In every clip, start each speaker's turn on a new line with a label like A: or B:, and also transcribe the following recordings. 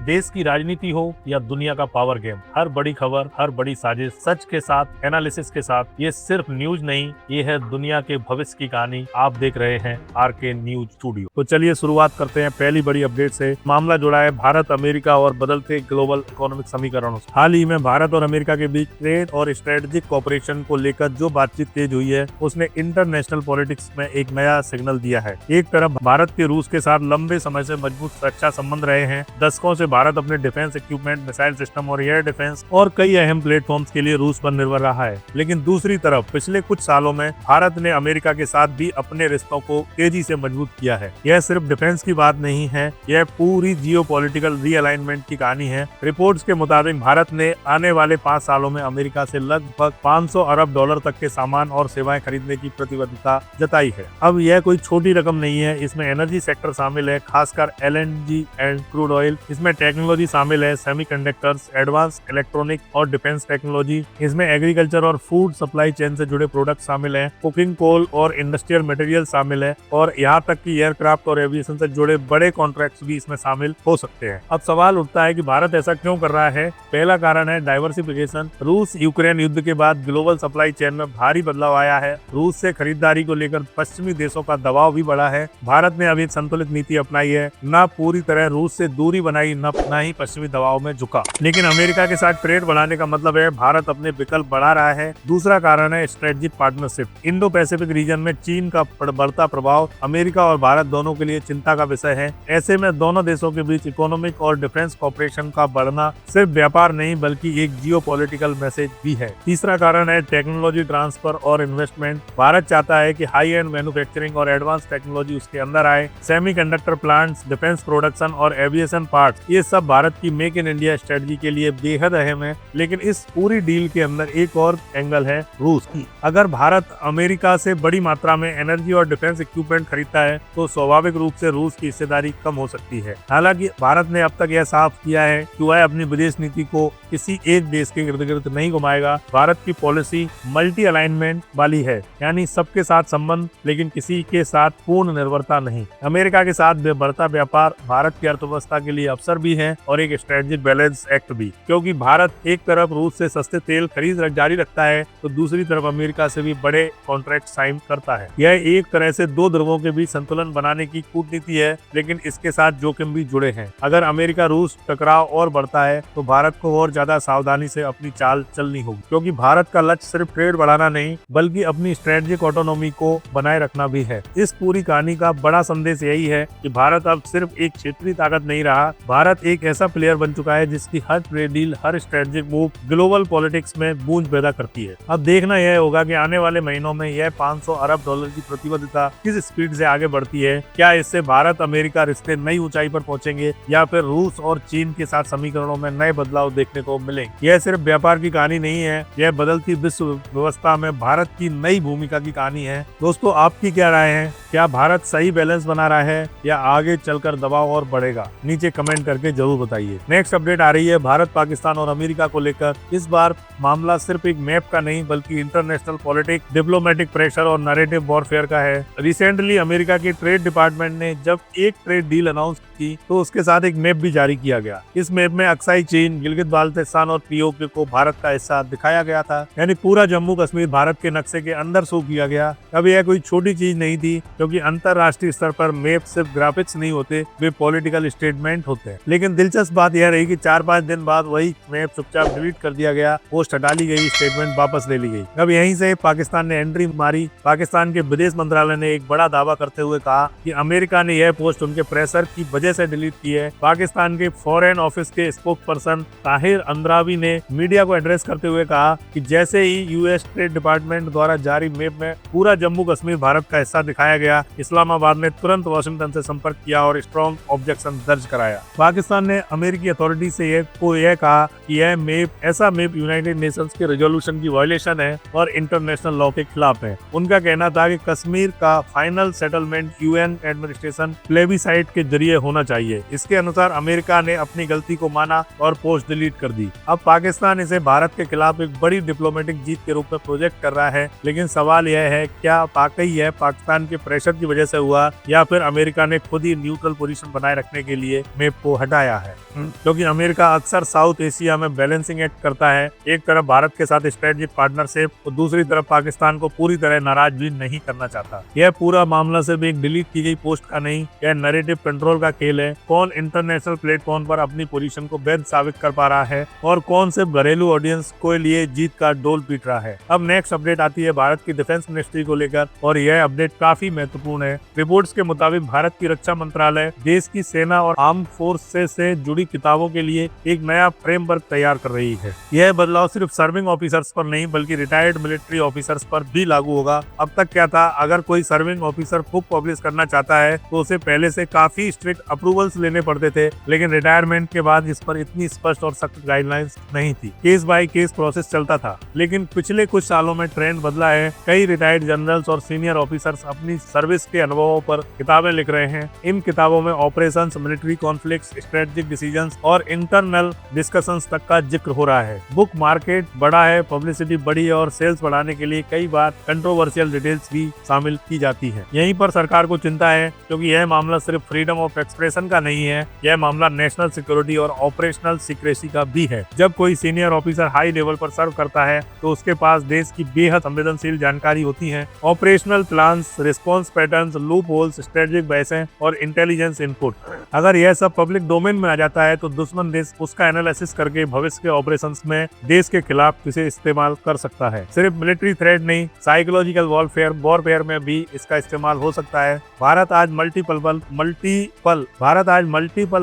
A: देश की राजनीति हो या दुनिया का पावर गेम, हर बड़ी खबर, हर बड़ी साजिश सच के साथ, एनालिसिस के साथ। ये सिर्फ न्यूज नहीं, ये है दुनिया के भविष्य की कहानी। आप देख रहे हैं आरके न्यूज स्टूडियो। तो चलिए शुरुआत करते हैं पहली बड़ी अपडेट से। मामला जुड़ा है भारत, अमेरिका और बदलते ग्लोबल इकोनॉमिक समीकरणों से। हाल ही में भारत और अमेरिका के बीच ट्रेड और स्ट्रेटेजिक कोऑपरेशन को लेकर जो बातचीत तेज हुई है, उसने इंटरनेशनल पॉलिटिक्स में एक नया सिग्नल दिया है। एक तरफ भारत के रूस के साथ लंबे समय से मजबूत सुरक्षा संबंध रहे हैं। दशकों से भारत अपने डिफेंस इक्विपमेंट, मिसाइल सिस्टम और एयर डिफेंस और कई अहम प्लेटफॉर्म्स के लिए रूस पर निर्भर रहा है। लेकिन दूसरी तरफ पिछले कुछ सालों में भारत ने अमेरिका के साथ भी अपने रिश्तों को तेजी से मजबूत किया है। यह सिर्फ डिफेंस की बात नहीं है, यह पूरी जियोपॉलिटिकल रीअलाइनमेंट की कहानी है। रिपोर्ट्स के मुताबिक भारत ने आने वाले 5 सालों में अमेरिका से लगभग $500 अरब तक के सामान और सेवाएं खरीदने की प्रतिबद्धता जताई है। अब यह कोई छोटी रकम नहीं है। इसमें एनर्जी सेक्टर शामिल है, खासकर LNG एंड क्रूड ऑयल। इसमें टेक्नोलॉजी शामिल है, सेमीकंडक्टर्स, एडवांस इलेक्ट्रॉनिक और डिफेंस टेक्नोलॉजी। इसमें एग्रीकल्चर और फूड सप्लाई चेन से जुड़े प्रोडक्ट शामिल हैं, कुकिंग कोल और इंडस्ट्रियल मटेरियल शामिल है, और यहाँ तक कि एयरक्राफ्ट और एविएशन से जुड़े बड़े कॉन्ट्रैक्ट्स भी इसमें शामिल हो सकते हैं। अब सवाल उठता है कि भारत ऐसा क्यों कर रहा है। पहला कारण है डाइवर्सिफिकेशन। रूस यूक्रेन युद्ध के बाद ग्लोबल सप्लाई चेन में भारी बदलाव आया है। रूस से खरीदारी को लेकर पश्चिमी देशों का दबाव भी बढ़ा है। भारत ने अभी संतुलित नीति अपनाई है, न पूरी तरह रूस से दूरी बनाई, न ही पश्चिमी दबाव में झुका। लेकिन अमेरिका के साथ ट्रेड बढ़ाने का मतलब है भारत अपने विकल्प बढ़ा रहा है। दूसरा कारण है strategic partnership. Indo Pacific region में चीन का बढ़ता प्रभाव अमेरिका और भारत दोनों के लिए चिंता का विषय है। ऐसे में दोनों देशों के बीच इकोनॉमिक और डिफेंस कॉपरेशन का बढ़ना सिर्फ व्यापार नहीं बल्कि एक जियोपॉलिटिकल मैसेज भी है। तीसरा कारण है टेक्नोलॉजी ट्रांसफर और इन्वेस्टमेंट। भारत चाहता है कि हाई एंड मैन्युफैक्चरिंग और एडवांस टेक्नोलॉजी उसके अंदर आए। सेमीकंडक्टर प्लांट्स, डिफेंस प्रोडक्शन और एविएशन पार्ट्स, ये सब भारत की मेक इन इंडिया स्ट्रेटजी के लिए बेहद अहम है। लेकिन इस पूरी डील के अंदर एक और एंगल है रूस की। अगर भारत अमेरिका से बड़ी मात्रा में एनर्जी और डिफेंस इक्विपमेंट खरीदता है तो स्वाभाविक रूप से रूस की हिस्सेदारी कम हो सकती है। हालांकि भारत ने अब तक यह साफ किया है कि वह अपनी विदेश नीति को किसी एक देश के इर्द गिर्द नहीं घुमाएगा। भारत की पॉलिसी मल्टी अलाइनमेंट वाली है, यानी सबके साथ संबंध लेकिन किसी के साथ पूर्ण निर्भरता नहीं। अमेरिका के साथ बढ़ता व्यापार भारत की अर्थव्यवस्था के लिए अवसर भी है और एक स्ट्रेटेजिक बैलेंस एक्ट भी, क्योंकि भारत एक तरफ रूस से सस्ते तेल खरीद जारी रखता है तो दूसरी तरफ अमेरिका से भी बड़े कॉन्ट्रैक्ट साइन करता है। यह एक तरह से दो ध्रुवों के बीच संतुलन बनाने की कूटनीति है, लेकिन इसके साथ जोखिम भी जुड़े हैं। अगर अमेरिका रूस टकराव और बढ़ता है तो भारत को और ज्यादा सावधानी से अपनी चाल चलनी होगी, क्योंकि भारत का लक्ष्य सिर्फ ट्रेड बढ़ाना नहीं बल्कि अपनी स्ट्रेटेजिक ऑटोनॉमी को बनाए रखना भी है। इस पूरी कहानी का बड़ा संदेश यही है कि भारत अब सिर्फ एक क्षेत्रीय ताकत नहीं रहा, भारत एक ऐसा प्लेयर बन चुका है जिसकी हर ट्रेड डील, हर स्ट्रेटेजिक मूव ग्लोबल पॉलिटिक्स में गूंज पैदा करती है। अब देखना यह होगा कि आने वाले महीनों में यह $500 अरब की प्रतिबद्धता किस स्पीड से आगे बढ़ती है। क्या इससे भारत अमेरिका रिश्ते नई ऊंचाई पर पहुंचेंगे या फिर रूस और चीन के साथ समीकरणों में नए बदलाव देखने को मिलेंगे। यह सिर्फ व्यापार की कहानी नहीं है, यह बदलती विश्व व्यवस्था में भारत की नई भूमिका की कहानी है। दोस्तों, आपकी क्या राय है? क्या भारत सही बैलेंस बना रहा है या आगे चलकर दबाव और बढ़ेगा? नीचे कमेंट करके जरूर बताइए। नेक्स्ट अपडेट आ रही है भारत, पाकिस्तान और अमेरिका को लेकर। इस बार मामला सिर्फ एक मैप का नहीं बल्कि इंटरनेशनल पॉलिटिक्स, डिप्लोमेटिक प्रेशर और नैरेटिव वॉरफेयर का है। रिसेंटली अमेरिका के ट्रेड डिपार्टमेंट ने जब एक ट्रेड डील अनाउंस की तो उसके साथ एक मैप भी जारी किया गया। इस मैप में अक्साई चीन, गिलगित बाल्टिस्तान और पीओके को भारत का हिस्सा दिखाया गया था, यानी पूरा जम्मू कश्मीर भारत के नक्शे के अंदर शो किया गया। अब यह कोई छोटी चीज नहीं थी, क्योंकि अंतरराष्ट्रीय स्तर पर मैप सिर्फ ग्राफिक्स नहीं होते, वे पॉलिटिकल स्टेटमेंट होते हैं। लेकिन दिलचस्प बात यह रही कि 4-5 दिन बाद वही मैप चुपचाप डिलीट कर दिया गया, पोस्ट हटा ली गई, स्टेटमेंट वापस ले ली गई। अब यहीं से पाकिस्तान ने एंट्री मारी। पाकिस्तान के विदेश मंत्रालय ने एक बड़ा दावा करते हुए कहा कि अमेरिका ने यह पोस्ट उनके प्रेशर की वजह से डिलीट की है। पाकिस्तान के फॉरेन ऑफिस के स्पोक पर्सन ताहिर अंद्रावी ने मीडिया को एड्रेस करते हुए कहा कि जैसे ही यूएस ट्रेड डिपार्टमेंट द्वारा जारी मैप में पूरा जम्मू कश्मीर भारत का हिस्सा दिखाया गया, इस्लामाबाद ने तुरंत वाशिंगटन से संपर्क किया और स्ट्रॉन्ग ऑब्जेक्शन दर्ज कराया। पाकिस्तान ने अमेरिकी अथॉरिटी से यह कहा कि यह मैप ऐसा मैप यूनाइटेड नेशंस के रेजोल्यूशन की वायलेशन है और इंटरनेशनल लॉ के खिलाफ है। उनका कहना था कि कश्मीर का final settlement UN administration plebiscite के जरिए होना होना चाहिए। इसके अनुसार अमेरिका ने अपनी गलती को माना और पोस्ट डिलीट कर दी। अब पाकिस्तान इसे भारत के खिलाफ एक बड़ी डिप्लोमेटिक जीत के रूप में प्रोजेक्ट कर रहा है, लेकिन सवाल यह है क्या वाकई यह पाकिस्तान के प्रेशर की वजह से हुआ या फिर अमेरिका ने खुद ही न्यूट्रल पोजीशन बनाए रखने के लिए मैप को हटाया है। क्योंकि अमेरिका अक्सर साउथ एशिया में बैलेंसिंग एक्ट करता है, एक तरफ भारत के साथ स्ट्रेटेजिक पार्टनरशिप और दूसरी तरफ पाकिस्तान को पूरी तरह नाराज भी नहीं करना चाहता। यह पूरा मामला सिर्फ एक डिलीट की गई पोस्ट का नहीं, यह नैरेटिव कंट्रोल का खेल है। कौन इंटरनेशनल प्लेटफॉर्म पर अपनी पोजीशन को वैध साबित कर पा रहा है और कौन सिर्फ घरेलू ऑडियंस के लिए जीत का डोल पीट रहा है। अब नेक्स्ट अपडेट आती है भारत की डिफेंस मिनिस्ट्री को लेकर और यह अपडेट काफी महत्वपूर्ण है। रिपोर्ट्स के मुताबिक भारत की रक्षा मंत्रालय देश की सेना और आर्म फोर्सेस से जुड़ी किताबों के लिए एक नया फ्रेमवर्क तैयार कर रही है। यह बदलाव सिर्फ सर्विंग ऑफिसर्स पर नहीं बल्कि रिटायर्ड मिलिट्री ऑफिसर्स पर भी लागू होगा। अब तक क्या था, अगर कोई सर्विंग ऑफिसर बुक पब्लिश करना चाहता है तो उसे पहले से काफी स्ट्रिक्ट अप्रूवल्स लेने पड़ते थे, लेकिन रिटायरमेंट के बाद इस पर इतनी स्पष्ट और सख्त गाइडलाइंस नहीं थी। केस बाय केस प्रोसेस चलता था, लेकिन पिछले कुछ सालों में ट्रेंड बदला है। कई रिटायर्ड जनरल्स और सीनियर ऑफिसर्स अपनी सर्विस के अनुभवों पर किताबें लिख रहे हैं। इन किताबों में operations, military conflicts, strategic decisions और इंटरनल डिस्कशंस तक का जिक्र हो रहा है। बुक मार्केट बड़ा है, पब्लिसिटी बड़ी है और सेल्स बढ़ाने के लिए कई बार कंट्रोवर्शियल डिटेल्स भी शामिल की जाती है। यहीं पर सरकार को चिंता है, क्योंकि यह मामला सिर्फ फ्रीडम ऑफ एक्सप्रेशन का नहीं है, यह मामला नेशनल सिक्योरिटी और ऑपरेशनल सीक्रेसी का भी है। जब कोई सीनियर ऑफिसर हाई लेवल पर सर्व करता है तो उसके पास देश की बेहद संवेदनशील जानकारी होती है। Operational plans, response patterns, loopholes, strategic बहसें और इंटेलिजेंस इनपुट, अगर यह सब पब्लिक डोमेन में आ जाता है तो दुश्मन देश उसका एनालिसिस करके भविष्य के ऑपरेशंस में देश के खिलाफ इसे इस्तेमाल कर सकता है। सिर्फ मिलिट्री थ्रेट नहीं, साइकोलॉजिकल वॉरफेयर में भी इसका इस्तेमाल हो सकता है। भारत आज मल्टीपल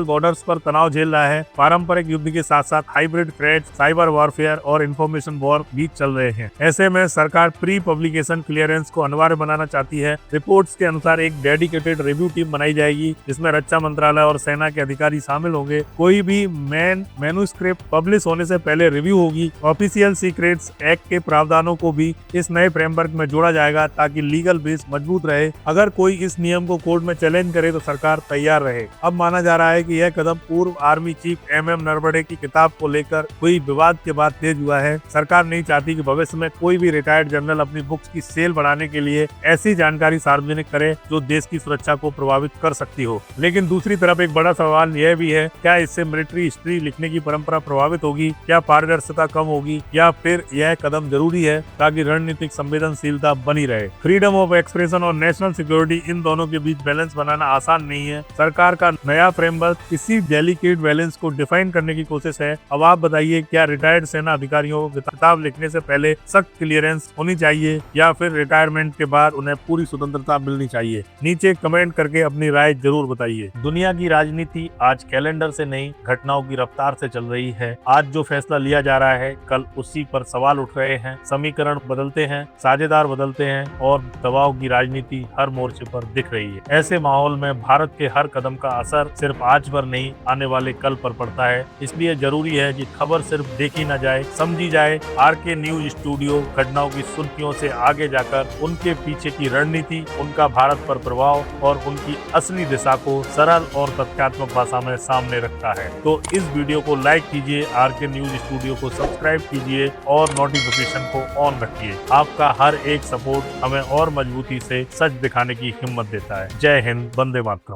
A: बॉर्डर्स पर तनाव झेल रहा है। पारंपरिक युद्ध के साथ साथ हाइब्रिड थ्रेट, साइबर वॉरफेयर और इंफॉर्मेशन वॉर भी चल रहे हैं। ऐसे में सरकार प्री पब्लिकेशन क्लियरेंस को अनिवार्य बनाना चाहती है। रिपोर्ट्स के अनुसार एक डेडिकेटेड रिव्यू टीम बनाई जाएगी जिसमें रक्षा मंत्रालय और सेना के अधिकारी शामिल होंगे। कोई भी मैन्युस्क्रिप्ट पब्लिश होने से पहले रिव्यू होगी। ऑफिशियल सीक्रेट्स एक्ट के प्रावधानों को भी इस नए फ्रेमवर्क में जोड़ा जाएगा ताकि लीगल बेस मजबूत रहे। अगर कोई इस नियम को कोर्ट में चैलेंज करे तो सरकार तैयार रहे। अब माना जा रहा है कि यह कदम पूर्व आर्मी चीफ MM नरवणे की किताब को लेकर हुई विवाद के बाद तेज हुआ है। सरकार नहीं चाहती कि भविष्य में कोई भी रिटायर्ड जनरल अपनी बुक्स की सेल बढ़ाने के लिए ऐसी जानकारी सार्वजनिक करे जो देश की सुरक्षा को प्रभावित कर सकती हो। लेकिन दूसरी तरफ एक बड़ा सवाल यह भी है, क्या इससे मिलिट्री हिस्ट्री लिखने की परंपरा प्रभावित होगी? क्या पारदर्शिता कम होगी? या फिर यह कदम जरूरी है ताकि रणनीतिक संवेदनशीलता बनी रहे? फ्रीडम ऑफ एक्सप्रेशन और नेशनल सिक्योरिटी, इन दोनों के बीच बैलेंस बनाना आसान नहीं है। सरकार का नया फ्रेमवर्क इसी डेलिकेट बैलेंस को डिफाइन करने की कोशिश है। अब आप बताइए, क्या रिटायर्ड सेना अधिकारियों को किताब लिखने से पहले सख्त क्लियरेंस होनी चाहिए या फिर रिटायरमेंट के बाद उन्हें पूरी स्वतंत्रता मिलनी चाहिए? नीचे कमेंट करके अपनी राय जरूर बताइए। दुनिया की राजनीति आज कैलेंडर से नहीं, घटनाओं की रफ्तार से चल रही है। आज जो फैसला लिया जा रहा है कल उसी पर सवाल उठ रहे हैं। समीकरण बदलते हैं, साझेदार बदलते हैं और दबाव की राजनीति हर मोर्चे पर दिख रही है। ऐसे माहौल में भारत के हर कदम का असर सिर्फ आज पर नहीं, आने वाले कल पर पड़ता है। इसलिए जरूरी है कि खबर सिर्फ देखी न जाए, समझी जाए। RK न्यूज स्टूडियो घटनाओं की सुर्खियों से आगे जाकर उनके पीछे की रणनीति, उनका भारत पर प्रभाव और उनकी असली दिशा को सरल और तथ्यात्मक भाषा में सामने रखता है। तो इस वीडियो को लाइक कीजिए, RK न्यूज स्टूडियो को सब्सक्राइब कीजिए और नोटिफिकेशन को ऑन रखिए। आपका हर एक सपोर्ट हमें और मजबूती से सच दिखाने की हिम्मत देता है। जय हिंद, वंदे मातरम।